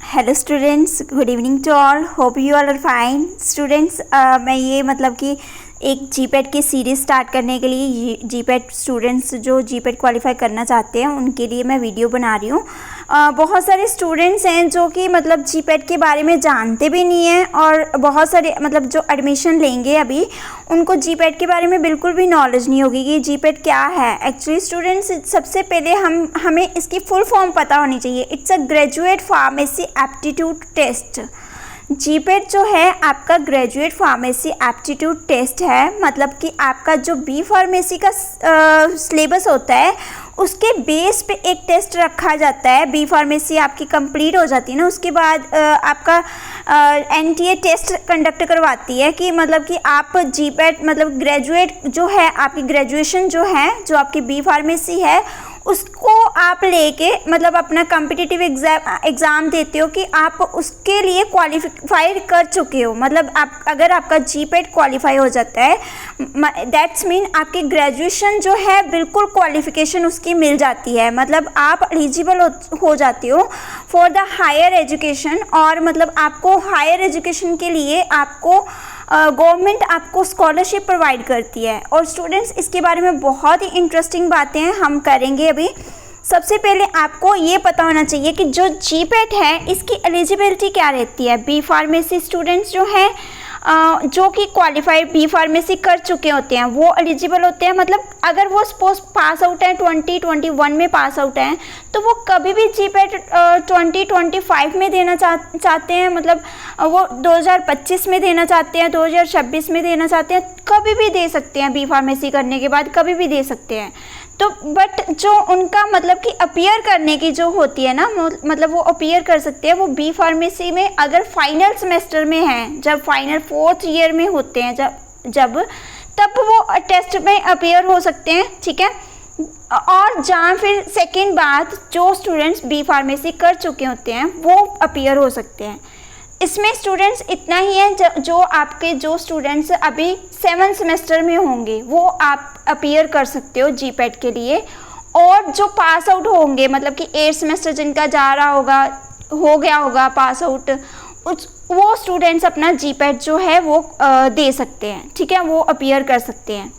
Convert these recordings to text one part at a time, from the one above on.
Hello students, good evening to all. Hope you all are fine students. मैं ये मतलब कि एक जीपेट की सीरीज़ स्टार्ट करने के लिए जीपेट स्टूडेंट्स जो जीपेट क्वालिफाई करना चाहते हैं उनके लिए मैं वीडियो बना रही हूँ। बहुत सारे स्टूडेंट्स हैं जो कि मतलब जीपेट के बारे में जानते भी नहीं हैं और बहुत सारे मतलब जो एडमिशन लेंगे अभी उनको जीपेट के बारे में बिल्कुल भी नॉलेज नहीं होगी कि जीपेट क्या है। एक्चुअली स्टूडेंट्स, सबसे पहले हमें इसकी फुल फॉर्म पता होनी चाहिए। It's a graduate pharmacy aptitude test. GPAT जो है आपका ग्रेजुएट फार्मेसी एप्टीट्यूड टेस्ट है। मतलब कि आपका जो बी फार्मेसी का सिलेबस होता है उसके बेस पे एक टेस्ट रखा जाता है। बी फार्मेसी आपकी कंप्लीट हो जाती है ना, उसके बाद आपका एनटीए टेस्ट कंडक्ट करवाती है कि मतलब कि आप जीपेट मतलब ग्रेजुएट जो है आपकी ग्रेजुएशन जो है जो आपकी बी फार्मेसी है उसको आप लेके मतलब अपना कॉम्पिटिटिव एग्ज़ाम देते हो कि आप उसके लिए क्वालिफाई कर चुके हो। मतलब आप अगर आपका जीपेट क्वालिफाई हो जाता है दैट्स मीन आपकी ग्रेजुएशन जो है बिल्कुल क्वालिफिकेशन उसकी मिल जाती है। मतलब आप एलिजिबल हो जाते हो फॉर द हायर एजुकेशन। और मतलब आपको हायर एजुकेशन के लिए आपको गवर्नमेंट आपको स्कॉलरशिप प्रोवाइड करती है। और स्टूडेंट्स, इसके बारे में बहुत ही इंटरेस्टिंग बातें हम करेंगे अभी। सबसे पहले आपको ये पता होना चाहिए कि जो जीपेट है इसकी एलिजिबिलिटी क्या रहती है। बी फार्मेसी स्टूडेंट्स जो हैं जो कि क्वालिफाइड बी फार्मेसी कर चुके होते हैं वो एलिजिबल होते हैं। मतलब अगर वो सपोज पास आउट हैं 2021 में पास आउट हैं तो वो कभी भी जीपेट 2025 में देना चाहते हैं। मतलब वो 2025 में देना चाहते हैं, 2026 में देना चाहते हैं, कभी भी दे सकते हैं। बी फार्मेसी करने के बाद कभी भी दे सकते हैं। तो बट जो उनका मतलब कि अपीयर करने की जो होती है ना, मतलब वो अपीयर कर सकते हैं वो बी फार्मेसी में अगर फाइनल सेमेस्टर में हैं, जब फाइनल 4th ईयर में होते हैं जब तब वो टेस्ट में अपीयर हो सकते हैं। ठीक है। और जहाँ फिर सेकेंड बात, जो स्टूडेंट्स बी फार्मेसी कर चुके होते हैं वो अपीयर हो सकते हैं। इसमें स्टूडेंट्स इतना ही है जो आपके जो स्टूडेंट्स अभी 7th सेमेस्टर में होंगे वो आप अपीयर कर सकते हो जीपेट के लिए। और जो पास आउट होंगे मतलब कि 8th सेमेस्टर जिनका जा रहा होगा हो गया होगा पास आउट, वो स्टूडेंट्स अपना जीपेट जो है वो दे सकते हैं। ठीक है, वो अपीयर कर सकते हैं।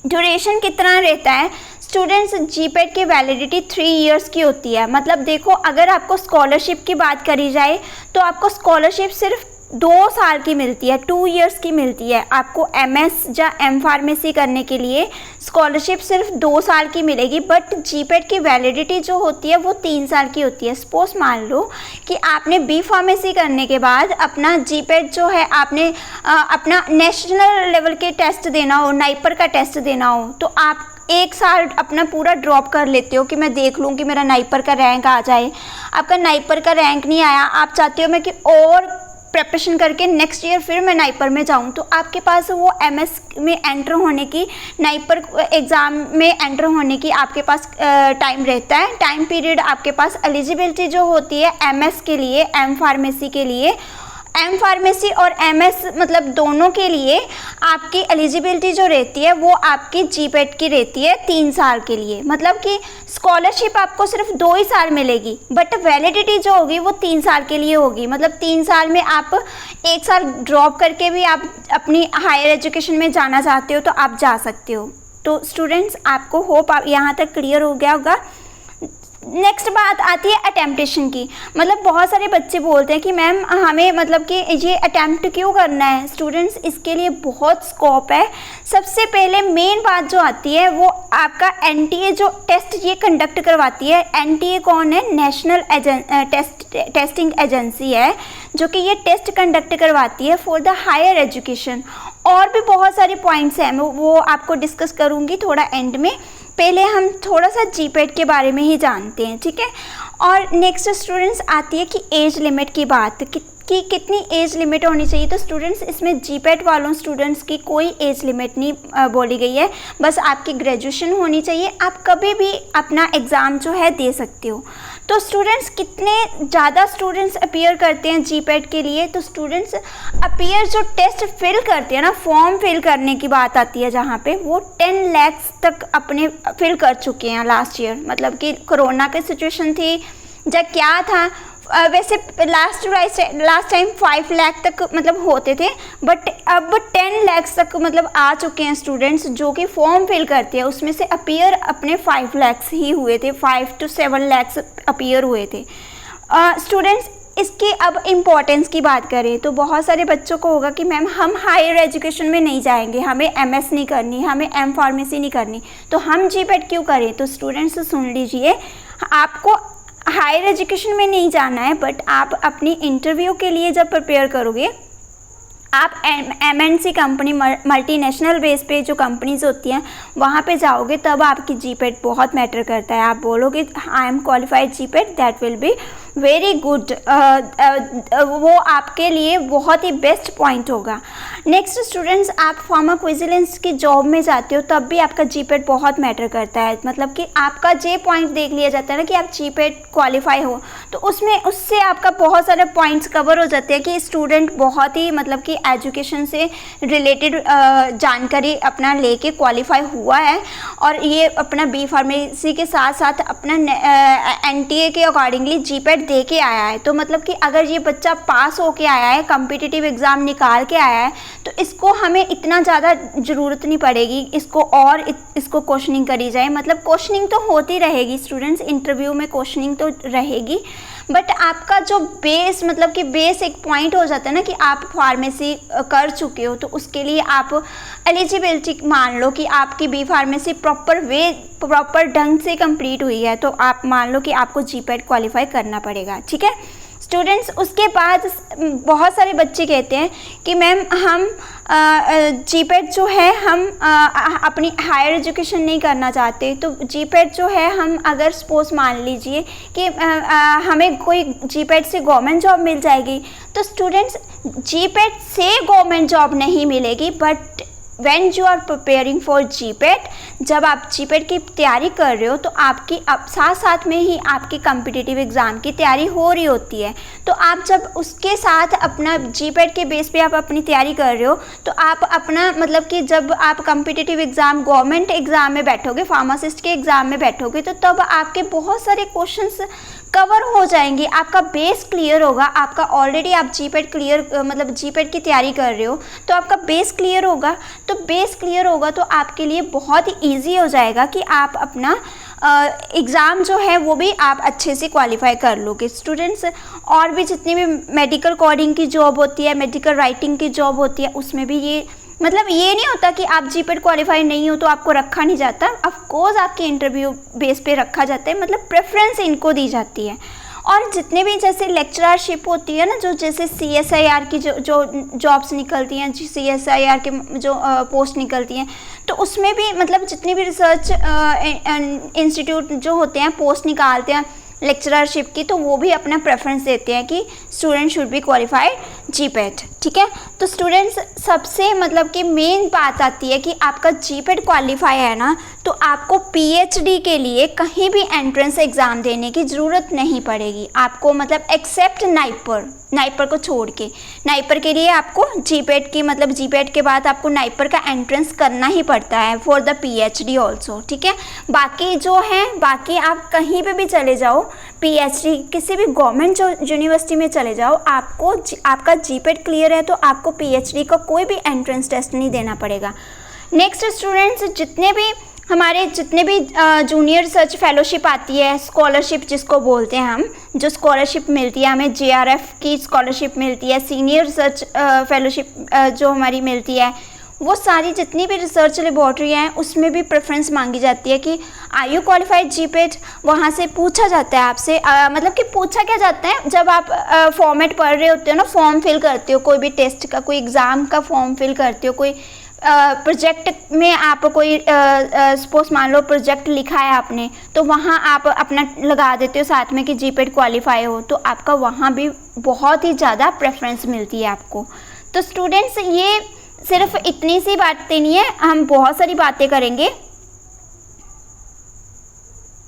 ड्यूरेशन कितना रहता है स्टूडेंट्स? जीपेट की वैलिडिटी 3 इयर्स की होती है। मतलब देखो, अगर आपको स्कॉलरशिप की बात करी जाए तो आपको स्कॉलरशिप सिर्फ 2 साल की मिलती है, 2 इयर्स की मिलती है। आपको एमएस या एम फार्मेसी करने के लिए स्कॉलरशिप सिर्फ 2 साल की मिलेगी। बट जीपेट की वैलिडिटी जो होती है वो 3 साल की होती है। सपोज मान लो कि आपने बी फार्मेसी करने के बाद अपना जीपेट जो है आपने अपना नेशनल लेवल के टेस्ट देना हो, नाइपर का टेस्ट देना हो, तो आप 1 साल अपना पूरा ड्रॉप कर लेते हो कि मैं देख लूँ कि मेरा नाइपर का रैंक आ जाए। आपका नाइपर का रैंक नहीं आया, आप चाहते हो मैं कि और प्रिपरेशन करके नेक्स्ट ईयर फिर मैं नाइपर में जाऊं, तो आपके पास वो एमएस में एंटर होने की, नाइपर एग्ज़ाम में एंटर होने की आपके पास टाइम रहता है। टाइम पीरियड आपके पास एलिजिबिलिटी जो होती है एमएस के लिए, एम फार्मेसी के लिए, एम फार्मेसी और एमएस मतलब दोनों के लिए आपकी एलिजिबिलिटी जो रहती है वो आपकी जीपेट की रहती है 3 साल के लिए। मतलब कि स्कॉलरशिप आपको सिर्फ 2 ही साल मिलेगी बट वैलिडिटी जो होगी वो 3 साल के लिए होगी। मतलब 3 साल में आप 1 साल ड्रॉप करके भी आप अपनी हायर एजुकेशन में जाना चाहते हो तो आप जा सकते हो। तो स्टूडेंट्स, आपको होप आप यहाँ तक क्लियर हो गया होगा। नेक्स्ट बात आती है अटेम्प्टेशन की। मतलब बहुत सारे बच्चे बोलते हैं कि मैम हमें मतलब कि ये अटैम्प्ट क्यों करना है। स्टूडेंट्स, इसके लिए बहुत स्कोप है। सबसे पहले मेन बात जो आती है वो आपका एनटीए जो टेस्ट ये कंडक्ट करवाती है। एनटीए कौन है? नेशनल टेस्टिंग एजेंसी है जो कि ये टेस्ट कंडक्ट करवाती है फॉर द हायर एजुकेशन। और भी बहुत सारे पॉइंट्स हैं, वो आपको डिस्कस करूँगी थोड़ा एंड में। पहले हम थोड़ा सा जीपेट के बारे में ही जानते हैं। ठीक है। और नेक्स्ट स्टूडेंट्स आती है कि एज लिमिट की बात कि कितनी एज लिमिट होनी चाहिए। तो स्टूडेंट्स, इसमें जीपेट वालों स्टूडेंट्स की कोई एज लिमिट नहीं बोली गई है, बस आपकी ग्रेजुएशन होनी चाहिए। आप कभी भी अपना एग्ज़ाम जो है दे सकते हो। तो स्टूडेंट्स, कितने ज़्यादा स्टूडेंट्स अपीयर करते हैं जीपेट के लिए? तो स्टूडेंट्स अपीयर जो टेस्ट फिल करते हैं ना, फॉर्म फिल करने की बात आती है जहाँ पे, वो 10 लाख तक अपने फिल कर चुके हैं लास्ट ईयर। मतलब कि कोरोना की सिचुएशन थी जब क्या था, वैसे लास्ट टाइम 5 लाख तक मतलब होते थे, बट अब 10 लाख तक मतलब आ चुके हैं स्टूडेंट्स जो कि फॉर्म फिल करते हैं। उसमें से अपीयर अपने 5 लाख ही हुए थे, 5 to 7 लाख अपीयर हुए थे स्टूडेंट्स। इसकी अब इम्पोर्टेंस की बात करें तो बहुत सारे बच्चों को होगा कि मैम हम हायर एजुकेशन में नहीं जाएंगे, हमें MS नहीं करनी, हमें M फार्मेसी नहीं करनी, तो हम GPET क्यों करें। तो स्टूडेंट्स सुन लीजिए, आपको हायर एजुकेशन में नहीं जाना है, बट आप अपनी इंटरव्यू के लिए जब प्रिपेयर करोगे, आप MNC कंपनी, मल्टीनेशनल बेस पे जो कंपनीज होती हैं वहाँ पे जाओगे, तब आपकी GPET बहुत मैटर करता है। आप बोलोगे I am qualified GPET, that will be very good, वो आपके लिए बहुत ही बेस्ट पॉइंट होगा। नेक्स्ट स्टूडेंट्स, आप फार्माकोविजिलेंस की जॉब में जाते हो तब भी आपका GPET बहुत मैटर करता है। मतलब कि आपका जे पॉइंट देख लिया जाता है ना कि आप GPET क्वालिफाई हो, तो उससे आपका बहुत सारे पॉइंट्स कवर हो जाते हैं कि स्टूडेंट बहुत ही मतलब कि एजुकेशन से रिलेटेड जानकारी अपना लेके क्वालिफाई हुआ है, और ये अपना B फार्मेसी के साथ साथ अपना NTA के अकॉर्डिंगली GPET दे के आया है। तो मतलब कि अगर ये बच्चा पास होके आया है, कॉम्पिटिटिव एग्ज़ाम निकाल के आया है, तो इसको हमें इतना ज़्यादा ज़रूरत नहीं पड़ेगी इसको क्वेश्चनिंग करी जाए। मतलब क्वेश्चनिंग तो होती रहेगी स्टूडेंट्स, इंटरव्यू में क्वेश्चनिंग तो रहेगी, बट आपका जो बेस मतलब कि बेस एक पॉइंट हो जाता है ना कि आप फार्मेसी कर चुके हो, तो उसके लिए आप एलिजिबिलिटी मान लो कि आपकी B फार्मेसी प्रॉपर ढंग से कंप्लीट हुई है, तो आप मान लो कि आपको GPET क्वालिफाई करना पड़ेगा, ठीक है स्टूडेंट्स। उसके बाद बहुत सारे बच्चे कहते हैं कि मैम हम GPET जो है हम अपनी हायर एजुकेशन नहीं करना चाहते, तो GPET जो है हम अगर सपोज मान लीजिए कि हमें कोई GPET से गवर्नमेंट जॉब मिल जाएगी, तो स्टूडेंट्स GPET से गवर्नमेंट जॉब नहीं मिलेगी, but when you are preparing for GPET, जब आप GPET की तैयारी कर रहे हो तो आपकी साथ साथ में ही आपकी कॉम्पिटिटिव एग्ज़ाम की तैयारी हो रही होती है। तो आप जब उसके साथ अपना GPET के बेस पे आप अपनी तैयारी कर रहे हो, तो आप अपना मतलब कि जब आप कॉम्पिटिटिव एग्ज़ाम गवर्नमेंट एग्ज़ाम में बैठोगे, फार्मासिस्ट के एग्ज़ाम में बैठोगे, तो तब आपके बहुत सारे क्वेश्चंस कवर हो जाएंगे, आपका बेस क्लियर होगा। आपका ऑलरेडी आप GPET क्लियर मतलब GPET की तैयारी कर रहे हो, तो आपका बेस क्लियर होगा। तो बेस क्लियर होगा तो आपके लिए बहुत ही ईजी हो जाएगा कि आप अपना एग्ज़ाम जो है वो भी आप अच्छे से क्वालिफाई कर लोगे स्टूडेंट्स। और भी जितनी भी मेडिकल कोडिंग की जॉब होती है, मेडिकल राइटिंग की जॉब होती है, उसमें भी ये मतलब ये नहीं होता कि आप GPET क्वालिफाई नहीं हो तो आपको रखा नहीं जाता। ऑफ कोर्स आपके इंटरव्यू बेस पे रखा जाता है, मतलब प्रेफरेंस इनको दी जाती है। और जितने भी जैसे लेक्चरशिप होती है ना, जो जैसे CSIR की जो जॉब्स निकलती हैं, CSIR के जो पोस्ट निकलती हैं, तो उसमें भी मतलब जितनी भी रिसर्च इंस्टीट्यूट जो होते हैं पोस्ट निकालते हैं लेक्चरशिप की, तो वो भी अपना प्रेफरेंस देते हैं कि student should be qualified GPET, ठीक है। तो स्टूडेंट्स सबसे मतलब कि मेन बात आती है कि आपका GPET क्वालिफाई है ना, तो आपको PhD के लिए कहीं भी एंट्रेंस एग्ज़ाम देने की ज़रूरत नहीं पड़ेगी आपको, मतलब एक्सेप्ट नाइपर को छोड़ के। नाइपर के लिए आपको GPET की मतलब GPET के बाद आपको नाइपर का एंट्रेंस करना ही पड़ता है फॉर द PhD ऑल्सो, ठीक है। बाकी जो है बाकी आप कहीं पे भी चले जाओ, PhD किसी भी गवर्नमेंट यूनिवर्सिटी में चले जाओ, आपका GPET क्लियर है तो आपको PhD का कोई भी एंट्रेंस टेस्ट नहीं देना पड़ेगा। नेक्स्ट स्टूडेंट्स, जितने भी जूनियर रिसर्च फेलोशिप आती है, स्कॉलरशिप जिसको बोलते हैं हम, जो स्कॉलरशिप मिलती है हमें, JRF की स्कॉलरशिप मिलती है, सीनियर रिसर्च फेलोशिप जो हमारी मिलती है, वो सारी जितनी भी रिसर्च लेबॉर्ट्री हैं उसमें भी प्रेफरेंस मांगी जाती है कि आर यू क्वालिफाइड GPET। वहाँ से पूछा जाता है आपसे, मतलब कि पूछा क्या जाता है, जब आप फॉर्मेट पढ़ रहे होते हो ना, फॉर्म फिल करते हो, कोई भी टेस्ट का, कोई एग्ज़ाम का फॉर्म फिल करते हो, कोई प्रोजेक्ट में आप कोई सपोज मान लो प्रोजेक्ट लिखा है आपने, तो वहाँ आप अपना लगा देते हो साथ में कि GPET क्वालिफाई हो, तो आपका वहाँ भी बहुत ही ज़्यादा प्रेफरेंस मिलती है आपको। तो स्टूडेंट्स ये सिर्फ इतनी सी बातें नहीं है, हम बहुत सारी बातें करेंगे,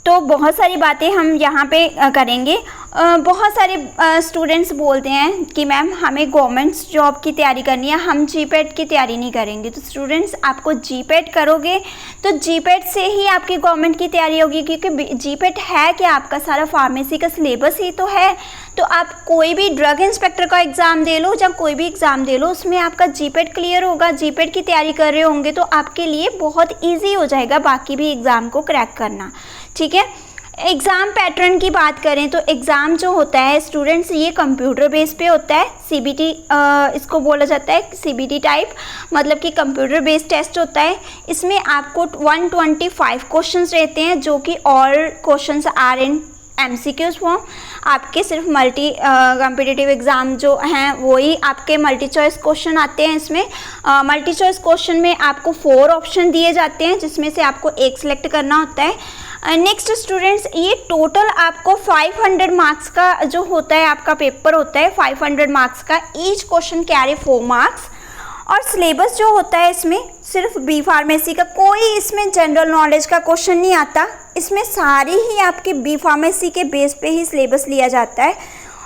तो बहुत सारी बातें हम यहाँ पे करेंगे। बहुत सारे स्टूडेंट्स बोलते हैं कि मैम हमें गवर्नमेंट जॉब की तैयारी करनी है, हम जीपेट की तैयारी नहीं करेंगे। तो स्टूडेंट्स आपको जीपेट करोगे तो जीपेट से ही आपकी गवर्नमेंट की तैयारी होगी, क्योंकि जीपेट है कि आपका सारा फार्मेसी का सिलेबस ही तो है। तो आप कोई भी ड्रग इंस्पेक्टर का एग्ज़ाम दे लो या कोई भी एग्ज़ाम दे लो, उसमें आपका जीपेट क्लियर होगा, जीपेट की तैयारी कर रहे होंगे तो आपके लिए बहुत ईजी हो जाएगा बाकी भी एग्ज़ाम को क्रैक करना। ठीक है, एग्ज़ाम पैटर्न की बात करें तो एग्ज़ाम जो होता है स्टूडेंट्स ये कंप्यूटर बेस पे होता है। सीबीटी इसको बोला जाता है, सीबीटी टाइप, मतलब कि कंप्यूटर बेस्ड टेस्ट होता है। इसमें आपको 125 क्वेश्चंस रहते हैं, जो कि all questions are in MCQs form. आपके सिर्फ मल्टी कॉम्पिटिटिव एग्ज़ाम जो हैं वही आपके मल्टी चॉइस क्वेश्चन आते हैं। इसमें मल्टी चॉइस क्वेश्चन में आपको 4 ऑप्शन दिए जाते हैं, जिसमें से आपको एक सिलेक्ट करना होता है। नेक्स्ट स्टूडेंट्स, ये टोटल आपको 500 मार्क्स का जो होता है आपका पेपर होता है, 500 मार्क्स का। Each question carry 4 marks. और सिलेबस जो होता है इसमें सिर्फ बी फार्मेसी का, कोई इसमें जनरल नॉलेज का क्वेश्चन नहीं आता। इसमें सारी ही आपके बी फार्मेसी के बेस पे ही सिलेबस लिया जाता है।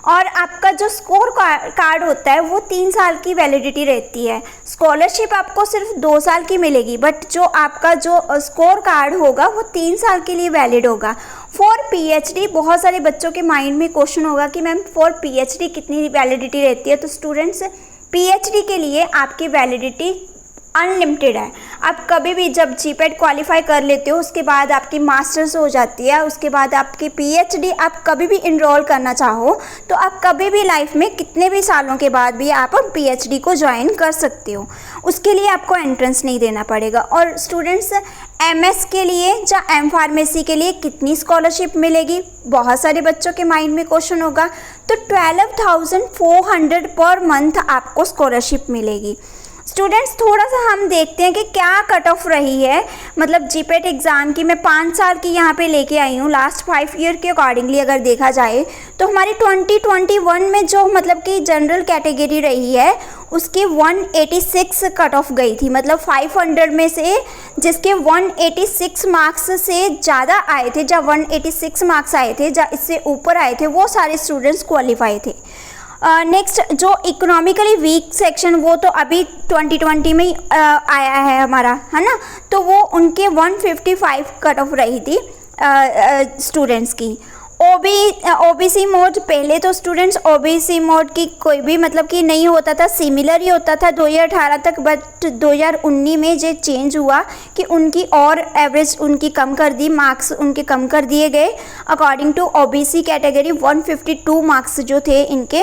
और आपका जो स्कोर कार्ड होता है वो 3 साल की वैलिडिटी रहती है। स्कॉलरशिप आपको सिर्फ 2 साल की मिलेगी, बट जो आपका जो स्कोर कार्ड होगा वो 3 साल के लिए वैलिड होगा। फॉर PhD बहुत सारे बच्चों के माइंड में क्वेश्चन होगा कि मैम फॉर PhD कितनी वैलिडिटी रहती है। तो स्टूडेंट्स, PhD के लिए आपकी वैलिडिटी अनलिमिटेड है। आप कभी भी जब जीपेट क्वालिफाई कर लेते हो उसके बाद आपकी मास्टर्स हो जाती है, उसके बाद आपकी PhD आप कभी भी इनरोल करना चाहो तो आप कभी भी लाइफ में कितने भी सालों के बाद भी आप PhD को ज्वाइन कर सकते हो। उसके लिए आपको एंट्रेंस नहीं देना पड़ेगा। और स्टूडेंट्स, MS के लिए या M फार्मेसी के लिए कितनी स्कॉलरशिप मिलेगी, बहुत सारे बच्चों के माइंड में क्वेश्चन होगा। तो 12,400 पर मंथ आपको स्कॉलरशिप मिलेगी। स्टूडेंट्स, थोड़ा सा हम देखते हैं कि क्या कट ऑफ रही है, मतलब जीपेट एग्ज़ाम की। मैं 5 साल की यहाँ पे लेके आई हूँ, लास्ट 5 ईयर के अकॉर्डिंगली अगर देखा जाए तो हमारी 2021 में जो मतलब कि जनरल कैटेगरी रही है उसकी 186 कट ऑफ गई थी। मतलब 500 में से जिसके 186 मार्क्स से ज़्यादा आए थे, या 186 मार्क्स आए थे, या इससे ऊपर आए थे, वो सारे स्टूडेंट्स क्वालिफाई थे। नेक्स्ट, जो इकोनॉमिकली वीक सेक्शन वो तो अभी 2020 में ही आया है हमारा, है ना। तो वो उनके 155 कट ऑफ रही थी स्टूडेंट्स की। OBC मोड, पहले तो स्टूडेंट्स OBC मोड की कोई भी मतलब कि नहीं होता था, सिमिलर ही होता था 2018 तक। बट 2019 में ये चेंज हुआ कि उनकी और एवरेज उनकी कम कर दी, मार्क्स उनके कम कर दिए गए। According to OBC category 152 marks जो थे इनके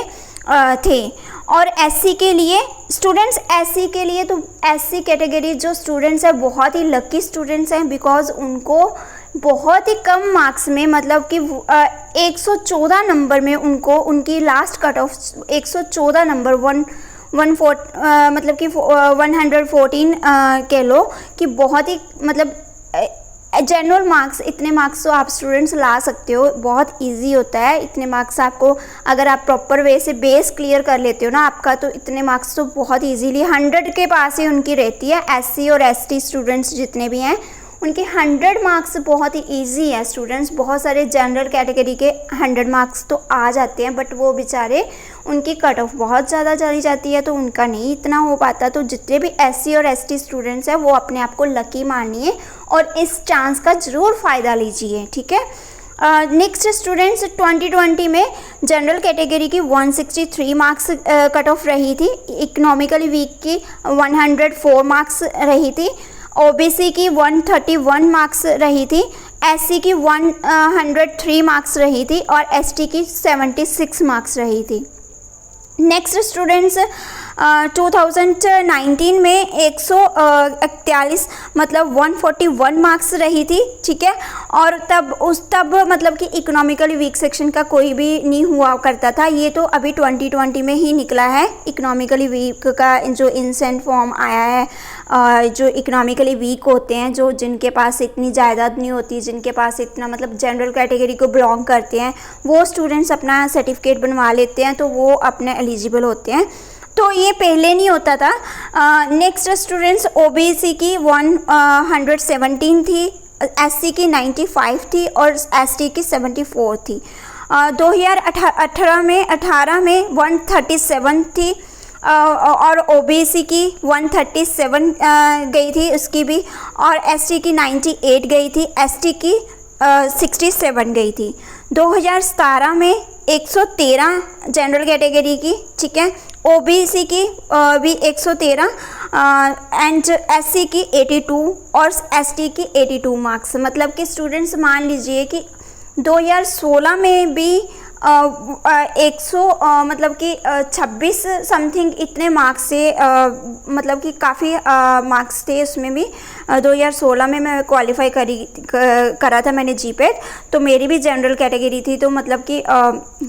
थे। और SC के लिए स्टूडेंट्स, SC के लिए तो SC कैटेगरी जो स्टूडेंट्स हैं बहुत ही लकी स्टूडेंट्स हैं, बिकॉज उनको बहुत ही कम मार्क्स में, मतलब कि 114 नंबर में उनको उनकी लास्ट कट ऑफ 114 नंबर 114 कह लो कि बहुत ही मतलब जनरल मार्क्स। इतने मार्क्स तो आप स्टूडेंट्स ला सकते हो, बहुत इजी होता है। इतने मार्क्स आपको अगर आप प्रॉपर वे से बेस क्लियर कर लेते हो ना आपका, तो इतने मार्क्स तो बहुत इजीली 100 के पास ही उनकी रहती है। SC और ST स्टूडेंट्स जितने भी हैं उनके 100 मार्क्स बहुत ही इजी है स्टूडेंट्स। बहुत सारे जनरल कैटेगरी के 100 मार्क्स तो आ जाते हैं, बट वो बेचारे उनकी कट ऑफ बहुत ज़्यादा चली जाती है तो उनका नहीं इतना हो पाता। तो जितने भी SC और ST स्टूडेंट्स हैं वो अपने आप को लकी मानिए और इस चांस का ज़रूर फ़ायदा लीजिए, ठीक है। नेक्स्ट स्टूडेंट्स, 2020 में जनरल कैटेगरी की 163 मार्क्स कट ऑफ रही थी। इकोनॉमिकली वीक की 104 मार्क्स रही थी। OBC की 131 मार्क्स रही थी। SC की 103 मार्क्स रही थी और ST की 76 मार्क्स रही थी। नेक्स्ट स्टूडेंट्स, 2019 में 141 मतलब 141 मार्क्स रही थी, ठीक है। और तब मतलब कि इकोनॉमिकली वीक सेक्शन का कोई भी नहीं हुआ करता था। ये तो अभी 2020 में ही निकला है। इकोनॉमिकली वीक का जो इंसेंट फॉर्म आया है, जो इकोनॉमिकली वीक होते हैं, जो जिनके पास इतनी जायदाद नहीं होती, जिनके पास इतना मतलब जनरल कैटेगरी को बिलोंग करते हैं, वो स्टूडेंट्स अपना सर्टिफिकेट बनवा लेते हैं तो वो अपने एलिजिबल होते हैं। तो ये पहले नहीं होता था। नेक्स्ट स्टूडेंट्स, OBC की 117 थी, SC की 95 थी और ST की 74 थी। 2018 में 137 थी, और ओबीसी की 137 गई थी उसकी भी, और एसटी की 98 गई थी, एसटी की 67 गई थी। 2017 में 113 जनरल कैटेगरी की, ठीक है, ओबीसी की भी 113 एंड एससी की 82 और एसटी की 82 मार्क्स। मतलब कि स्टूडेंट्स मान लीजिए कि 2016 में भी 100 मतलब कि 26 समथिंग इतने मार्क्स से, मतलब कि काफ़ी मार्क्स थे उसमें भी। 2016 में मैं क्वालिफाई करा था मैंने जीपेट, तो मेरी भी जनरल कैटेगरी थी। तो मतलब कि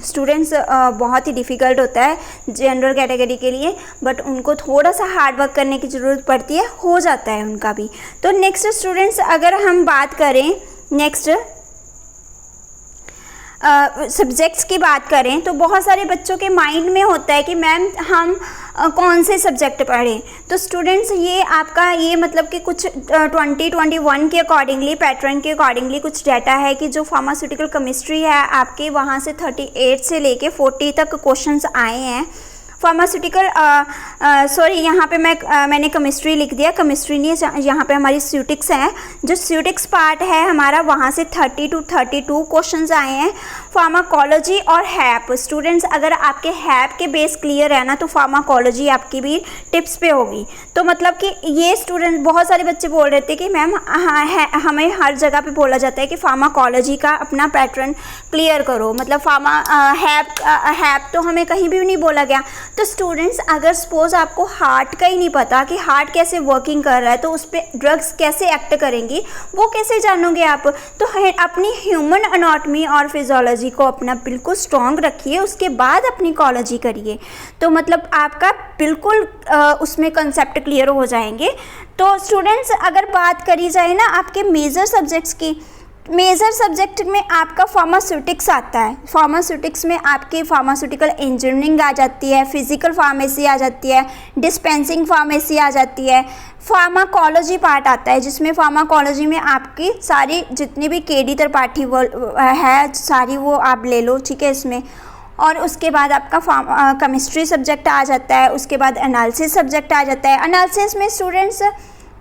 स्टूडेंट्स बहुत ही डिफ़िकल्ट होता है जनरल कैटेगरी के लिए, बट उनको थोड़ा सा हार्ड वर्क करने की ज़रूरत पड़ती है, हो जाता है उनका भी। तो नेक्स्ट स्टूडेंट्स अगर हम बात करें नेक्स्ट सब्जेक्ट्स की बात करें, तो बहुत सारे बच्चों के माइंड में होता है कि मैम हम कौन से सब्जेक्ट पढ़ें। तो स्टूडेंट्स ये आपका ये मतलब कि कुछ 2021 के अकॉर्डिंगली, पैटर्न के अकॉर्डिंगली कुछ डाटा है कि जो फार्मास्यूटिकल केमिस्ट्री है आपके वहाँ से 38 से लेके 40 तक क्वेश्चंस आए हैं। फार्मास्यूटिकल सॉरी यहाँ पे मैंने केमिस्ट्री लिख दिया, केमिस्ट्री नहीं, यहाँ पे हमारी स्यूटिक्स है। जो स्यूटिक्स पार्ट है हमारा वहाँ से 30 to 32 क्वेश्चंस आए हैं। फार्माकोलॉजी और हैप, स्टूडेंट्स अगर आपके हैप के बेस क्लियर है ना तो फार्माकोलॉजी आपकी भी टिप्स पे होगी। तो मतलब कि ये स्टूडेंट बहुत सारे बच्चे बोल रहे थे कि मैम हमें हर जगह पे बोला जाता है कि फार्माकोलॉजी का अपना पैटर्न क्लियर करो, मतलब हैप तो हमें कहीं भी नहीं बोला गया। तो स्टूडेंट्स अगर सपोज आपको हार्ट का ही नहीं पता कि हार्ट कैसे वर्किंग कर रहा है, तो उस पर ड्रग्स कैसे एक्ट करेंगी वो कैसे जानोगे आप। तो अपनी ह्यूमन एनाटॉमी और फिजियोलॉजी को अपना बिल्कुल स्ट्रॉन्ग रखिए, उसके बाद अपनी कॉलेजी करिए, तो मतलब आपका बिल्कुल उसमें कंसेप्ट क्लियर हो जाएंगे। तो स्टूडेंट्स अगर बात करी जाए ना आपके मेजर सब्जेक्ट्स की, मेजर सब्जेक्ट में आपका फार्मास्यूटिक्स आता है। फार्मास्यूटिक्स में आपकी फार्मास्यूटिकल इंजीनियरिंग आ जाती है, फिजिकल फार्मेसी आ जाती है, डिस्पेंसिंग फार्मेसी आ जाती है, फार्माकोलॉजी पार्ट आता है जिसमें फार्माकोलॉजी में आपकी सारी जितनी भी केडी त्रिपाठी है सारी वो आप ले लो, ठीक है इसमें। और उसके बाद आपका केमिस्ट्री सब्जेक्ट आ जाता है, उसके बाद एनालिसिस सब्जेक्ट आ जाता है। एनालिसिस में स्टूडेंट्स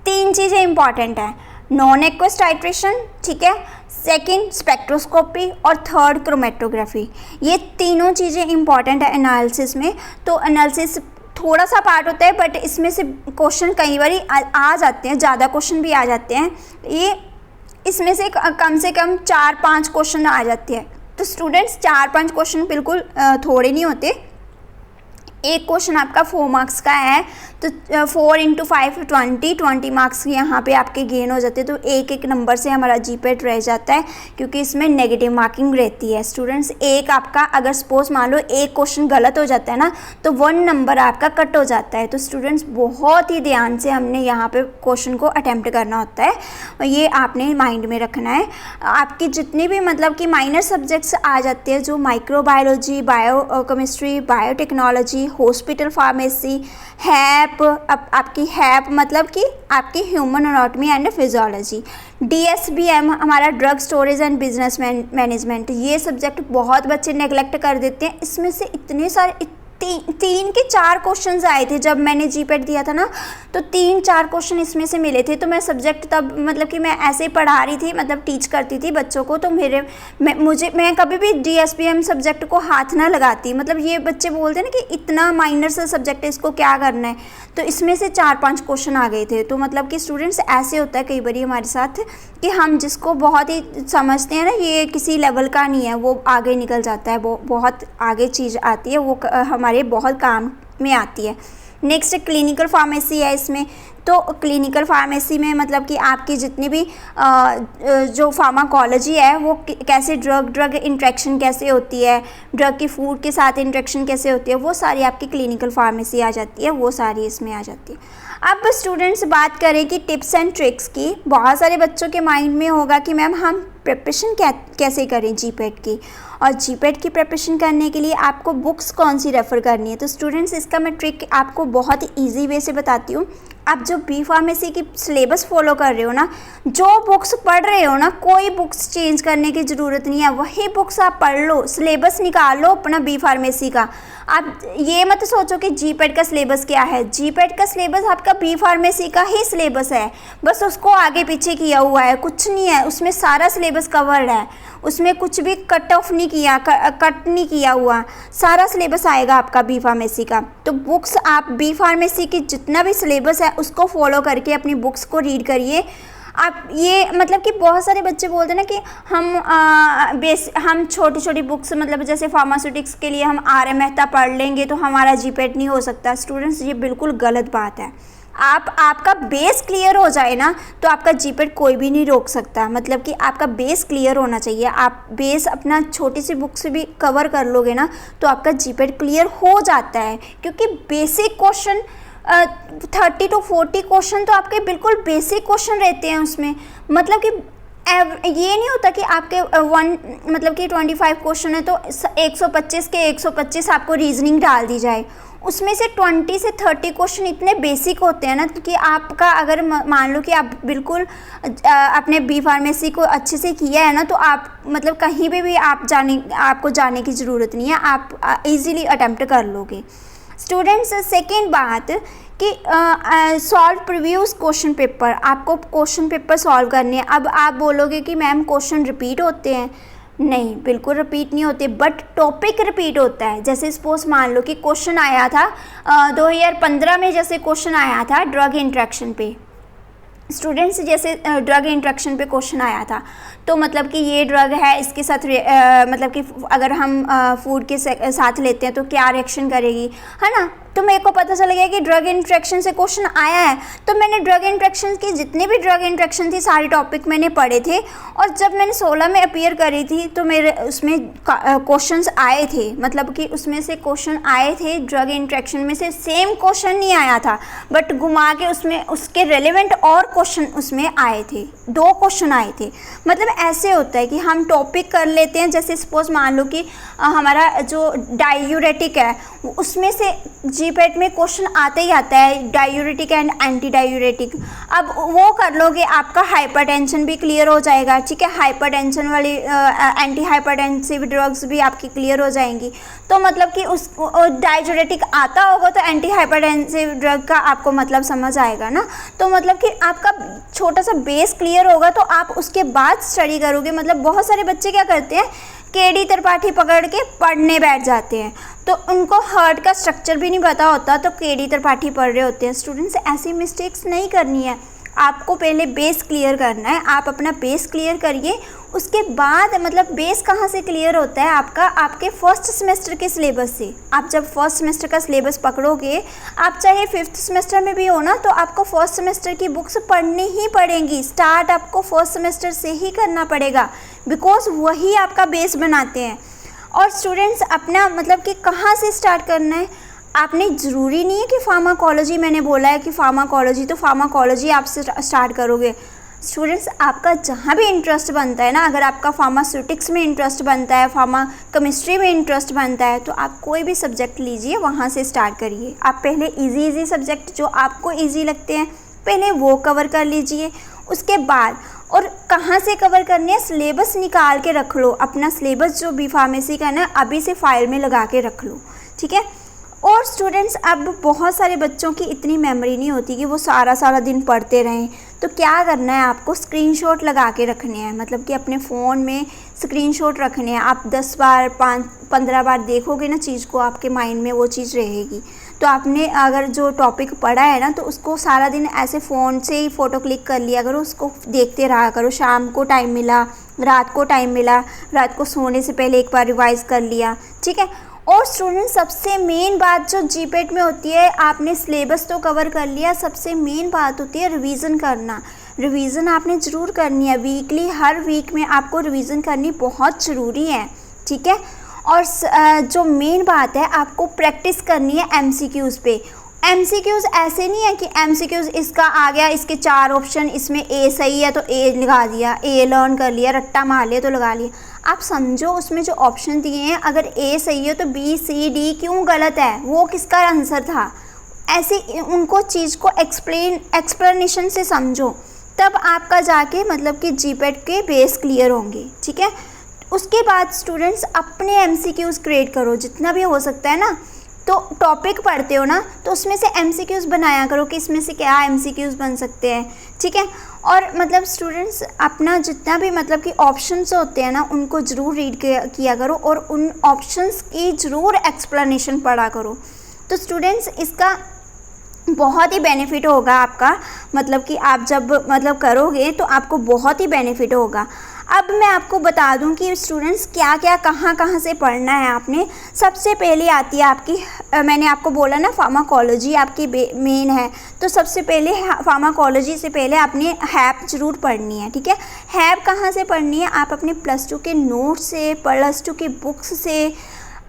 3 चीज़ें इंपॉर्टेंट हैं, नॉन एक्वस टाइट्रेशन, ठीक है, सेकंड स्पेक्ट्रोस्कोपी और थर्ड क्रोमेटोग्राफी। ये तीनों चीज़ें इंपॉर्टेंट है एनालिसिस में। तो एनालिसिस थोड़ा सा पार्ट होता है बट इसमें से क्वेश्चन कई बार आ जाते हैं, ज़्यादा क्वेश्चन भी आ जाते हैं। ये इसमें से कम 4-5 क्वेश्चन आ जाते हैं। तो स्टूडेंट्स 4-5 क्वेश्चन बिल्कुल थोड़े नहीं होते। एक क्वेश्चन आपका 4 मार्क्स का है, तो 4 × 5 20 मार्क्स यहाँ पे आपके गेन हो जाते हैं। तो एक नंबर से हमारा जीपेट रह जाता है क्योंकि इसमें नेगेटिव मार्किंग रहती है। स्टूडेंट्स एक आपका अगर सपोज मान लो एक क्वेश्चन गलत हो जाता है ना तो 1 नंबर आपका कट हो जाता है। तो स्टूडेंट्स बहुत ही ध्यान से हमने यहाँ पे क्वेश्चन को अटैम्प्ट करना होता है, और ये आपने माइंड में रखना है। आपकी जितनी भी मतलब कि माइनर सब्जेक्ट्स आ जाते हैं, जो microbiology, biochemistry, biotechnology, hospital pharmacy, हैप, आपकी हैप मतलब कि आपकी human anatomy and physiology, DSBM हमारा drug storage and business management, ये सब्जेक्ट बहुत बच्चे नेगलेक्ट कर देते हैं। इसमें से इतने सारे 3 के 4 क्वेश्चंस आए थे जब मैंने जीपेट दिया था ना, तो 3-4 क्वेश्चन इसमें से मिले थे। तो मैं सब्जेक्ट तब मतलब कि मैं ऐसे पढ़ा रही थी, मतलब टीच करती थी बच्चों को, तो मैं कभी भी DSBM सब्जेक्ट को हाथ ना लगाती। मतलब ये बच्चे बोलते हैं ना कि इतना माइनर सा सब्जेक्ट है, इसको क्या करना है, तो इसमें से 4-5 क्वेश्चन आ गए थे। तो मतलब कि स्टूडेंट्स ऐसे होता है कई बार हमारे साथ कि हम जिसको बहुत ही समझते हैं ना ये किसी लेवल का नहीं है, वो आगे निकल जाता है, वो बहुत आगे चीज़ आती है, वो हमारे बहुत काम में आती है। नेक्स्ट क्लिनिकल फार्मेसी है इसमें। तो क्लिनिकल फार्मेसी में मतलब कि आपकी जितनी भी जो फार्माकोलॉजी है वो कैसे ड्रग इंट्रैक्शन कैसे होती है, ड्रग की फूड के साथ इंट्रैक्शन कैसे होती है, वो सारी आपकी क्लिनिकल फार्मेसी आ जाती है, वो सारी इसमें आ जाती है। अब स्टूडेंट्स बात करें कि टिप्स एंड ट्रिक्स की, बहुत सारे बच्चों के माइंड में होगा कि मैम हम प्रिपरेशन कैसे करें जीपेट की, और जीपेट की प्रिपरेशन करने के लिए आपको बुक्स कौन सी रेफ़र करनी है। तो स्टूडेंट्स इसका मैं ट्रिक आपको बहुत ही ईजी वे से बताती हूँ। आप जो बी फार्मेसी की सिलेबस फॉलो कर रहे हो ना, जो बुक्स पढ़ रहे हो ना, कोई बुक्स चेंज करने की ज़रूरत नहीं है, वही बुक्स आप पढ़ लो, सिलेबस निकाल लो अपना बी फार्मेसी का। आप ये मत सोचो कि जीपेट का सिलेबस क्या है, जीपेट का सिलेबस आपका बी फार्मेसी का ही सिलेबस है, बस उसको आगे पीछे किया हुआ है, कुछ नहीं है उसमें, सारा सिलेबस कवर्ड है, उसमें कुछ भी कट ऑफ नहीं किया, कट नहीं किया हुआ, सारा सिलेबस आएगा आपका बी फार्मेसी का। तो बुक्स आप बी फार्मेसी की जितना भी सिलेबस है उसको फॉलो करके अपनी बुक्स को रीड करिए। आप ये मतलब कि बहुत सारे बच्चे बोलते हैं ना कि हम छोटी छोटी बुक्स, मतलब जैसे फार्मास्यूटिक्स के लिए हम आर एम मेहता पढ़ लेंगे तो हमारा जीपेट नहीं हो सकता। स्टूडेंट्स, ये बिल्कुल गलत बात है। आपका बेस क्लियर हो जाए ना तो आपका जीपेट कोई भी नहीं रोक सकता। मतलब कि आपका बेस क्लियर होना चाहिए। आप बेस अपना छोटी सी बुक से भी कवर कर लोगे ना तो आपका जीपेट क्लियर हो जाता है, क्योंकि बेसिक क्वेश्चन 30 to 40 क्वेश्चन तो आपके बिल्कुल बेसिक क्वेश्चन रहते हैं उसमें। मतलब कि ये नहीं होता कि आपके मतलब कि 25 क्वेश्चन है तो 125 के 125 आपको रीजनिंग डाल दी जाए। उसमें से 20 से 30 क्वेश्चन इतने बेसिक होते हैं ना कि आपका अगर मान लो कि आप बिल्कुल अपने बी फार्मेसी को अच्छे से किया है ना तो आप मतलब कहीं पे भी आपको जाने की ज़रूरत नहीं है, आप इजीली अटेम्प्ट कर लोगे। स्टूडेंट्स, सेकेंड बात कि सॉल्व प्रीवियस क्वेश्चन पेपर, आपको क्वेश्चन पेपर सॉल्व करने हैं। अब आप बोलोगे कि मैम क्वेश्चन रिपीट होते हैं, नहीं बिल्कुल रिपीट नहीं होते, बट टॉपिक रिपीट होता है। जैसे सपोज मान लो कि क्वेश्चन आया था 2015 में, जैसे क्वेश्चन आया था ड्रग इंट्रैक्शन पे। स्टूडेंट्स, जैसे ड्रग इंट्रैक्शन पे क्वेश्चन आया था तो मतलब कि ये ड्रग है, इसके साथ मतलब कि अगर हम फूड के साथ लेते हैं तो क्या रिएक्शन करेगी, है ना। तो मेरे को पता चल गया कि ड्रग इंट्रैक्शन से क्वेश्चन आया है, तो मैंने ड्रग इंट्रैक्शन की जितने भी ड्रग इंट्रैक्शन थी सारे टॉपिक मैंने पढ़े थे। और जब मैंने 16 में अपीयर करी थी तो मेरे उसमें क्वेश्चंस आए थे, मतलब कि उसमें से क्वेश्चन आए थे ड्रग इंट्रैक्शन में से, सेम क्वेश्चन नहीं आया था बट घुमा के उसमें उसके रेलिवेंट और क्वेश्चन उसमें आए थे, 2 क्वेश्चन आए थे। मतलब ऐसे होता है कि हम टॉपिक कर लेते हैं। जैसे सपोज मान लो कि हमारा जो डायूरेटिक है उसमें से जीपेट में क्वेश्चन आता ही आता है, डायूरेटिक एंड एंटी डायूरेटिक। अब वो कर लोगे, आपका हाइपरटेंशन भी क्लियर हो जाएगा, ठीक है। हाइपरटेंशन वाली एंटी हाइपरटेंसिव ड्रग्स भी आपकी क्लियर हो जाएंगी। तो मतलब कि उस डायूरेटिक आता होगा तो एंटी हाइपरटेंसिव ड्रग का आपको मतलब समझ आएगा ना। तो मतलब कि आपका छोटा सा बेस क्लियर होगा तो आप उसके बाद स्टडी करोगे। मतलब बहुत सारे बच्चे क्या करते हैं, केडी त्रिपाठी पकड़ के पढ़ने बैठ जाते हैं, तो उनको हार्ट का स्ट्रक्चर भी नहीं पता होता तो केडी त्रिपाठी पढ़ रहे होते हैं। स्टूडेंट्स, ऐसी मिस्टेक्स नहीं करनी है, आपको पहले बेस क्लियर करना है। आप अपना बेस क्लियर करिए, उसके बाद मतलब बेस कहाँ से क्लियर होता है आपका, आपके फर्स्ट सेमेस्टर के सिलेबस से। आप जब फर्स्ट सेमेस्टर का सिलेबस पकड़ोगे, आप चाहे 5th सेमेस्टर में भी हो ना तो आपको फर्स्ट सेमेस्टर की बुक्स पढ़नी ही पड़ेंगी। स्टार्ट आपको फर्स्ट सेमेस्टर से ही करना पड़ेगा, बिकॉज वही आपका बेस बनाते हैं। और स्टूडेंट्स, अपना मतलब कि कहाँ से स्टार्ट करना है, आपने ज़रूरी नहीं है कि फार्माकोलॉजी, मैंने बोला है कि फार्माकोलॉजी, तो फार्माकोलॉजी आप स्टार्ट करोगे। स्टूडेंट्स, आपका जहाँ भी इंटरेस्ट बनता है ना, अगर आपका फार्मास्यूटिक्स में इंटरेस्ट बनता है, फार्मा केमिस्ट्री में इंटरेस्ट बनता है, तो आप कोई भी सब्जेक्ट लीजिए, वहाँ से स्टार्ट करिए। आप पहले इजी सब्जेक्ट जो आपको इजी लगते हैं पहले वो कवर कर लीजिए। उसके बाद और कहाँ से कवर करनी है, सिलेबस निकाल के रख लो। अपना सिलेबस जो बी फार्मेसी का है ना, अभी से फाइल में लगा के रख लो, ठीक है। और स्टूडेंट्स, अब बहुत सारे बच्चों की इतनी मेमोरी नहीं होती कि वो सारा दिन पढ़ते रहें। तो क्या करना है, आपको स्क्रीनशॉट लगा के रखने हैं। मतलब कि अपने फ़ोन में स्क्रीनशॉट रखने हैं। आप 10 बार 15 बार देखोगे ना चीज़ को, आपके माइंड में वो चीज़ रहेगी। तो आपने अगर जो टॉपिक पढ़ा है ना तो उसको सारा दिन ऐसे फ़ोन से ही फ़ोटो क्लिक कर लिया करो, उसको देखते रहा करो। शाम को टाइम मिला, रात को टाइम मिला, रात को सोने से पहले एक बार रिवाइज़ कर लिया, ठीक है। और स्टूडेंट, सबसे मेन बात जो जीपेट में होती है, आपने सिलेबस तो कवर कर लिया, सबसे मेन बात होती है रिवीजन करना। रिवीजन आपने ज़रूर करनी है, वीकली, हर वीक में आपको रिवीजन करनी बहुत ज़रूरी है, ठीक है। और जो मेन बात है, आपको प्रैक्टिस करनी है एमसीक्यूज़ पे। एमसीक्यूज़ ऐसे नहीं है कि एमसीक्यूज़ इसका आ गया, इसके 4 ऑप्शन, इसमें ए सही है तो ए लगा दिया, ए लर्न कर लिया, रट्टा मार लिया तो लगा लिया। आप समझो उसमें जो ऑप्शन दिए हैं, अगर ए सही है तो बी सी डी क्यों गलत है, वो किसका आंसर था। ऐसे उनको चीज़ को एक्सप्लेनेशन से समझो, तब आपका जाके मतलब कि जीपेट के बेस क्लियर होंगे, ठीक है। उसके बाद स्टूडेंट्स अपने एमसीक्यूज़ क्रिएट करो जितना भी हो सकता है ना। तो टॉपिक पढ़ते हो ना, तो उसमें से एमसीक्यूज़ बनाया करो कि इसमें से क्या एमसीक्यूज़ बन सकते हैं, ठीक है। और मतलब स्टूडेंट्स अपना जितना भी मतलब कि ऑप्शंस होते हैं ना, उनको ज़रूर रीड किया करो और उन ऑप्शंस की ज़रूर एक्सप्लेनेशन पढ़ा करो। तो स्टूडेंट्स इसका बहुत ही बेनिफिट होगा आपका, मतलब कि आप जब मतलब करोगे तो आपको बहुत ही बेनिफिट होगा। अब मैं आपको बता दूं कि स्टूडेंट्स क्या क्या कहाँ से पढ़ना है आपने। सबसे पहले आती है आपकी, मैंने आपको बोला ना फार्माकोलॉजी आपकी मेन है, तो सबसे पहले फार्माकोलॉजी से पहले आपने हैप ज़रूर पढ़नी है, ठीक है। हैप कहाँ से पढ़नी है, आप अपने +2 के नोट्स से, +2 के बुक्स से,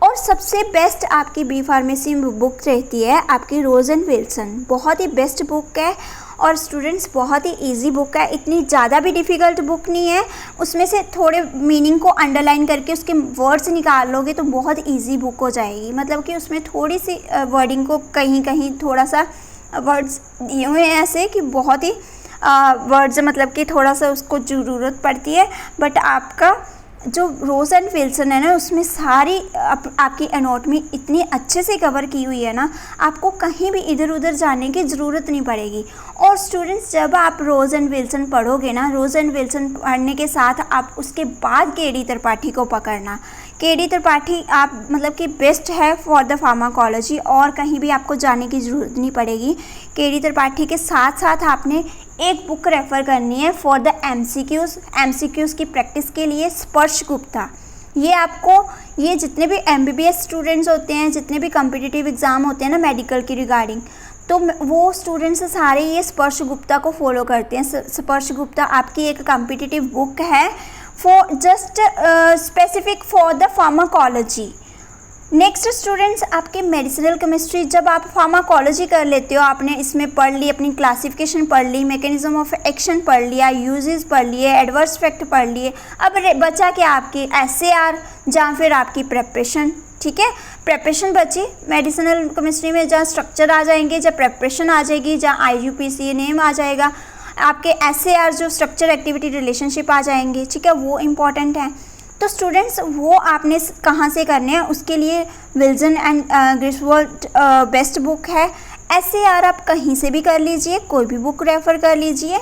और सबसे बेस्ट आपकी बी फार्मेसी बुक रहती है आपकी रोज़ एंड विल्सन, बहुत ही बेस्ट बुक है। और स्टूडेंट्स बहुत ही इजी बुक है, इतनी ज़्यादा भी डिफ़िकल्ट बुक नहीं है। उसमें से थोड़े मीनिंग को अंडरलाइन करके उसके वर्ड्स निकाल लोगे तो बहुत इजी बुक हो जाएगी। मतलब कि उसमें थोड़ी सी वर्डिंग को कहीं कहीं थोड़ा सा वर्ड्स दिए हुए हैं ऐसे कि बहुत ही वर्ड्स मतलब कि थोड़ा सा उसको ज़रूरत पड़ती है। बट आपका जो रोज़ एंड विल्सन है ना, उसमें सारी आपकी एनाटॉमी इतनी अच्छे से कवर की हुई है ना, आपको कहीं भी इधर उधर जाने की ज़रूरत नहीं पड़ेगी। और स्टूडेंट्स जब आप रोज़ एंड विल्सन पढ़ोगे ना, रोज़ एंड विल्सन पढ़ने के साथ आप उसके बाद के.डी. त्रिपाठी को पकड़ना। के.डी. त्रिपाठी आप मतलब कि बेस्ट है फॉर द फार्माकोलॉजी, और कहीं भी आपको जाने की ज़रूरत नहीं पड़ेगी। के.डी. त्रिपाठी के साथ साथ आपने एक बुक रेफ़र करनी है फॉर द एमसीक्यूज़ की प्रैक्टिस के लिए, स्पर्श गुप्ता। ये आपको, ये जितने भी MBBS स्टूडेंट्स होते हैं, जितने भी कॉम्पिटिटिव एग्ज़ाम होते हैं ना मेडिकल की रिगार्डिंग, तो वो स्टूडेंट्स सारे ये स्पर्श गुप्ता को फॉलो करते हैं। स्पर्श गुप्ता आपकी एक कॉम्पिटिटिव बुक है for just specific for the pharmacology. Next students आपके मेडिसिनल केमिस्ट्री, जब आप फार्माकोलॉजी कर लेते हो, आपने इसमें पढ़ ली, अपनी क्लासिफिकेशन पढ़ ली, मैकेनिज्म ऑफ एक्शन पढ़ लिया, यूजेस पढ़ लिए, एडवर्स इफेक्ट पढ़ लिए। अब बचा क्या आपकी SAR या फिर आपकी प्रेपरेशन, ठीक है। प्रेपरेशन बची मेडिसिनल केमिस्ट्री में, जहाँ स्ट्रक्चर आ जाएंगे, जहाँ प्रेपरेशन आ जाएगी, जहाँ IUPAC नेम आ जाएगा, आपके SAR जो स्ट्रक्चर एक्टिविटी रिलेशनशिप आ जाएंगे, ठीक है, वो इम्पॉर्टेंट है। तो स्टूडेंट्स वो आपने कहाँ से करने हैं, उसके लिए विल्सन एंड ग्रिसवोल्ड बेस्ट बुक है। SAR आप कहीं से भी कर लीजिए, कोई भी बुक रेफ़र कर लीजिए।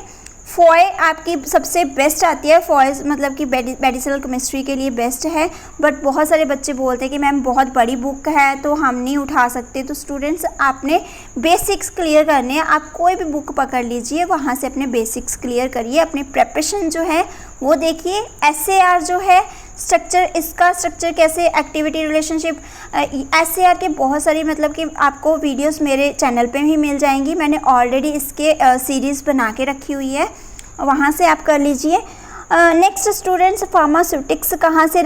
फॉय आपकी सबसे बेस्ट आती है, फॉय मतलब कि मेडिसिनल केमिस्ट्री के लिए बेस्ट है। बट बहुत सारे बच्चे बोलते हैं कि मैम बहुत बड़ी बुक है तो हम नहीं उठा सकते। तो स्टूडेंट्स आपने बेसिक्स क्लियर करने हैं, आप कोई भी बुक पकड़ लीजिए, वहाँ से अपने बेसिक्स क्लियर करिए, अपने प्रेपरेशन जो है वो देखिए। SAR जो है स्ट्रक्चर, इसका स्ट्रक्चर कैसे, एक्टिविटी रिलेशनशिप, SAR के बहुत सारी मतलब कि आपको वीडियोस मेरे चैनल पे भी मिल जाएंगी। मैंने ऑलरेडी इसके सीरीज़ बना के रखी हुई है, वहाँ से आप कर लीजिए। नेक्स्ट स्टूडेंट्स फार्मास्यूटिक्स कहाँ से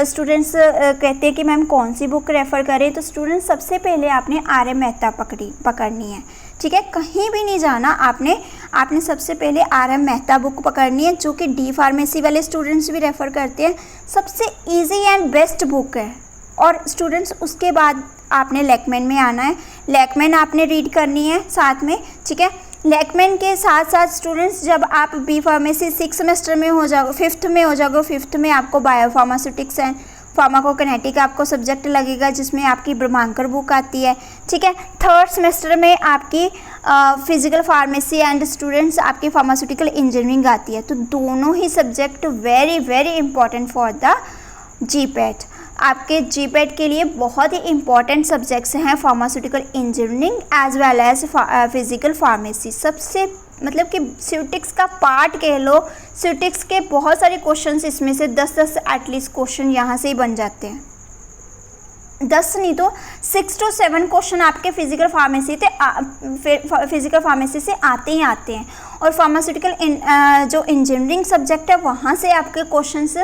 स्टूडेंट्स कहते हैं कि मैम कौन सी बुक रेफ़र करें, तो स्टूडेंट्स सबसे पहले आपने RM मेहता पकड़नी है, ठीक है। कहीं भी नहीं जाना, आपने सबसे पहले RM मेहता बुक पकड़नी है, जो कि D फार्मेसी वाले स्टूडेंट्स भी रेफ़र करते हैं। सबसे इजी एंड बेस्ट बुक है। और स्टूडेंट्स उसके बाद आपने लैकमैन में आना है, लैकमैन आपने रीड करनी है साथ में, ठीक है। लैकमैन के साथ साथ स्टूडेंट्स जब आप बी फार्मेसी 6 सेमेस्टर में हो जाओगे, 5th में हो जाओगे, 5th में आपको बायोफार्मास्यूटिक्स एंड फार्माकोकिनेटिक आपको सब्जेक्ट लगेगा, जिसमें आपकी ब्रह्मांकर बुक आती है, ठीक है। 3rd सेमेस्टर में आपकी फिजिकल फार्मेसी एंड स्टूडेंट्स आपकी फार्मास्यूटिकल इंजीनियरिंग आती है। तो दोनों ही subject very very important for the GPAT। आपके GPAT के लिए बहुत ही इंपॉर्टेंट सब्जेक्ट्स हैं pharmaceutical engineering as well as physical pharmacy. सबसे मतलब कि स्यूटिक्स का पार्ट कह लो, स्यूटिक्स के बहुत सारे क्वेश्चंस इसमें से 10 एटलीस्ट क्वेश्चन यहाँ से ही बन जाते हैं। 10 नहीं तो 6 to 7 क्वेश्चन आपके फिजिकल फार्मेसी से आते ही आते हैं। और फार्मास्यूटिकल जो इंजीनियरिंग सब्जेक्ट है, वहाँ से आपके क्वेश्चंस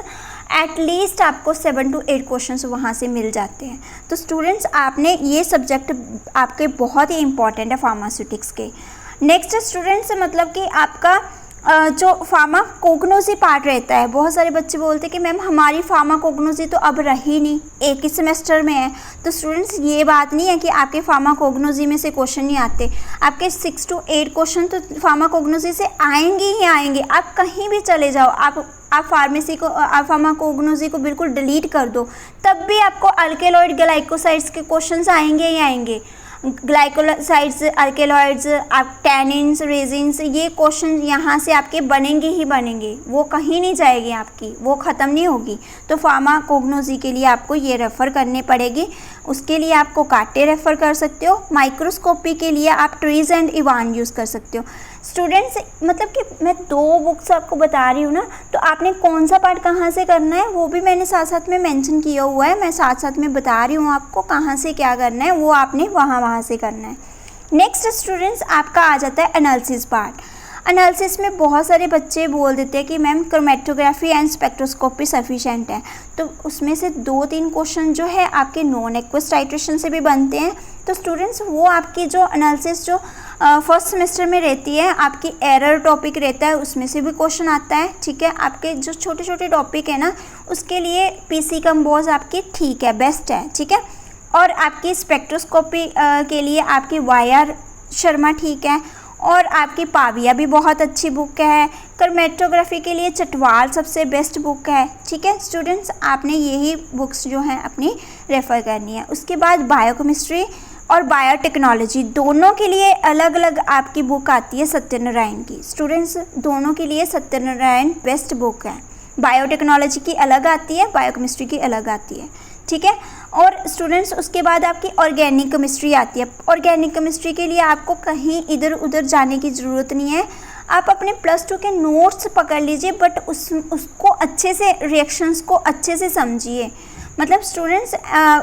एटलीस्ट आपको 7 to 8 क्वेश्चंस वहाँ से मिल जाते हैं। तो स्टूडेंट्स आपने ये सब्जेक्ट आपके बहुत ही इंपॉर्टेंट है फार्मास्यूटिक्स के। नेक्स्ट स्टूडेंट्स मतलब कि आपका जो फार्माकोग्नोसी पार्ट रहता है, बहुत सारे बच्चे बोलते हैं कि मैम हमारी फार्माकोग्नोसी तो अब रही नहीं, एक ही सेमेस्टर में है। तो स्टूडेंट्स ये बात नहीं है कि आपके फार्माकोग्नोसी में से क्वेश्चन नहीं आते, आपके 6 to 8 क्वेश्चन तो फार्माकोग्नोसी से आएंगे ही आएंगे। आप कहीं भी चले जाओ, आप फार्माकोग्नोसी को बिल्कुल डिलीट कर दो, तब भी आपको अल्केलॉइड ग्लाइकोसाइड्स के क्वेश्चंस आएंगे ही आएंगे। ग्लाइकोसाइड्स, अल्केलॉइड्स, आप टैनिन्स, रेजिन्स, ये क्वेश्चन यहाँ से आपके बनेंगे ही बनेंगे, वो कहीं नहीं जाएगी आपकी, वो ख़त्म नहीं होगी। तो फार्माकोग्नोसी के लिए आपको ये रेफ़र करनी पड़ेगी। उसके लिए आपको काटे रेफ़र कर सकते हो। माइक्रोस्कोपी के लिए आप ट्रीज एंड इवान यूज़ कर सकते हो। स्टूडेंट्स मतलब कि मैं 2 बुक्स आपको बता रही हूँ ना, तो आपने कौन सा पार्ट कहाँ से करना है वो भी मैंने साथ साथ में मेंशन किया हुआ है। मैं साथ साथ में बता रही हूँ आपको कहाँ से क्या करना है, वो आपने वहाँ से करना है। नेक्स्ट स्टूडेंट्स आपका आ जाता है एनालिसिस पार्ट। एनालिसिस में बहुत सारे बच्चे बोल देते हैं कि ma'am chromatography and spectroscopy sufficient है, तो उसमें से 2-3 क्वेश्चन जो है आपके नॉन एक्वस टाइट्रेशन से भी बनते हैं। तो स्टूडेंट्स वो आपकी जो एनालिसिस जो फर्स्ट सेमेस्टर में रहती है, आपकी एरर टॉपिक रहता है, उसमें से भी क्वेश्चन आता है। ठीक है, आपके जो छोटे छोटे टॉपिक है ना, उसके लिए पीसी कंपोज आपकी ठीक है, बेस्ट है। ठीक है, और आपकी स्पेक्ट्रोस्कोपी के लिए आपकी वाई शर्मा ठीक है, और आपकी पाविया भी बहुत अच्छी बुक है। क्रोमेटोग्राफी के लिए चटवाल सबसे बेस्ट बुक है। ठीक है स्टूडेंट्स, आपने यही बुक्स जो हैं अपनी रेफ़र करनी है। उसके बाद बायोकेमिस्ट्री और बायोटेक्नोलॉजी दोनों के लिए अलग अलग आपकी बुक आती है सत्यनारायण की। स्टूडेंट्स दोनों के लिए सत्यनारायण बेस्ट बुक है। बायोटेक्नोलॉजी की अलग आती है, बायोकेमिस्ट्री की अलग आती है। ठीक है, और स्टूडेंट्स उसके बाद आपकी ऑर्गेनिक केमिस्ट्री आती है। ऑर्गेनिक केमिस्ट्री के लिए आपको कहीं इधर उधर जाने की ज़रूरत नहीं है, आप अपने +2 के नोट्स पकड़ लीजिए, बट उसको अच्छे से, रिएक्शंस को अच्छे से समझिए। मतलब स्टूडेंट्स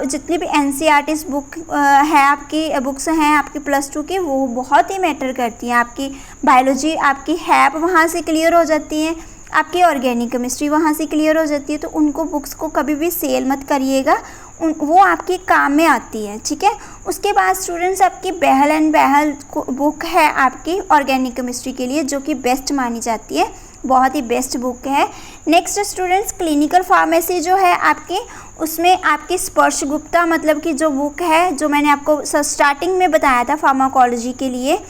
जितनी भी NCERT बुक है, आपकी बुक्स हैं आपकी +2 की, वो बहुत ही मैटर करती हैं। आपकी बायोलॉजी, आपकी हैप वहाँ से क्लियर हो जाती है, आपकी ऑर्गेनिक केमिस्ट्री वहाँ से क्लियर हो जाती है। तो उनको बुक्स को कभी भी सेल मत करिएगा, वो आपके काम में आती है। ठीक है, उसके बाद स्टूडेंट्स आपकी बहल एंड बहल बुक है आपकी ऑर्गेनिक केमिस्ट्री के लिए, जो कि बेस्ट मानी जाती है, बहुत ही बेस्ट बुक है। नेक्स्ट स्टूडेंट्स क्लिनिकल फार्मेसी जो है आपकी, उसमें आपकी स्पर्श गुप्ता मतलब कि जो बुक है, जो मैंने आपको स्टार्टिंग में बताया था फार्माकोलॉजी के लिए,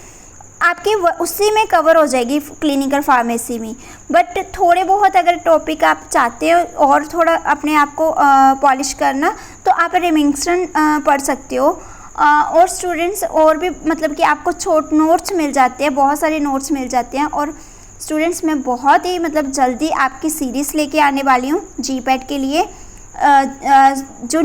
आपकी उसी में कवर हो जाएगी क्लिनिकल फार्मेसी में। बट थोड़े बहुत अगर टॉपिक आप चाहते हो और थोड़ा अपने आप को पॉलिश करना, तो आप रेमिंगटन पढ़ सकते हो। और स्टूडेंट्स और भी मतलब कि आपको छोटे नोट्स मिल जाते हैं, बहुत सारे नोट्स मिल जाते हैं। और स्टूडेंट्स मैं बहुत ही मतलब जल्दी आपकी सीरीज़ लेके आने वाली हूँ GPAT के लिए। जो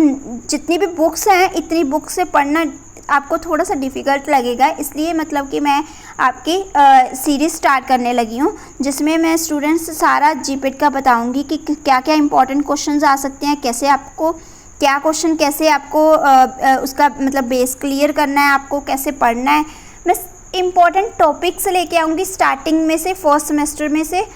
जितनी भी बुक्स हैं, इतनी बुक से पढ़ना आपको थोड़ा सा डिफ़िकल्ट लगेगा, इसलिए मतलब कि मैं आपकी सीरीज़ स्टार्ट करने लगी हूँ, जिसमें मैं स्टूडेंट्स सारा GPAT का बताऊँगी कि क्या क्या इंपॉर्टेंट क्वेश्चंस आ सकते हैं, कैसे आपको क्या क्वेश्चन, कैसे आपको उसका मतलब बेस क्लियर करना है, आपको कैसे पढ़ना है। मैं इम्पॉर्टेंट टॉपिक्स लेके आऊँगी स्टार्टिंग में से, फर्स्ट सेमेस्टर में से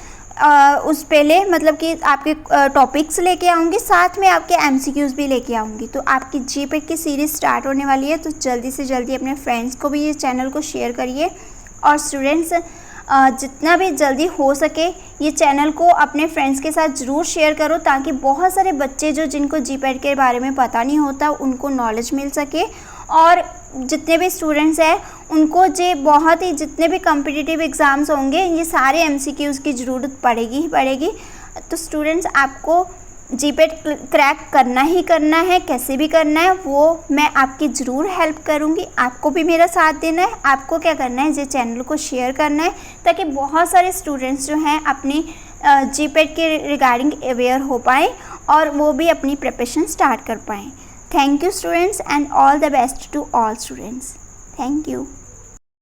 उस पहले मतलब कि आपके टॉपिक्स लेके आऊँगी, साथ में आपके MCQs भी लेके आऊँगी। तो आपकी GPAT की सीरीज़ स्टार्ट होने वाली है, तो जल्दी से जल्दी अपने फ्रेंड्स को भी ये चैनल को शेयर करिए। और स्टूडेंट्स जितना भी जल्दी हो सके ये चैनल को अपने फ्रेंड्स के साथ ज़रूर शेयर करो, ताकि बहुत सारे बच्चे जो जिनको GPAT के बारे में पता नहीं होता उनको नॉलेज मिल सके। और जितने भी स्टूडेंट्स हैं उनको बहुत ही जितने भी कॉम्पिटिटिव एग्ज़ाम्स होंगे, ये सारे MCQs की ज़रूरत पड़ेगी ही पड़ेगी। तो स्टूडेंट्स आपको GPAT क्रैक करना ही करना है, कैसे भी करना है, वो मैं आपकी ज़रूर हेल्प करूँगी। आपको भी मेरा साथ देना है। आपको क्या करना है, ये चैनल को शेयर करना है, ताकि बहुत सारे स्टूडेंट्स जो हैं अपनी GPAT के रिगार्डिंग अवेयर हो पाएँ और वो भी अपनी प्रिपरेशन स्टार्ट कर पाएँ। Thank you students and all the best to all students. Thank you.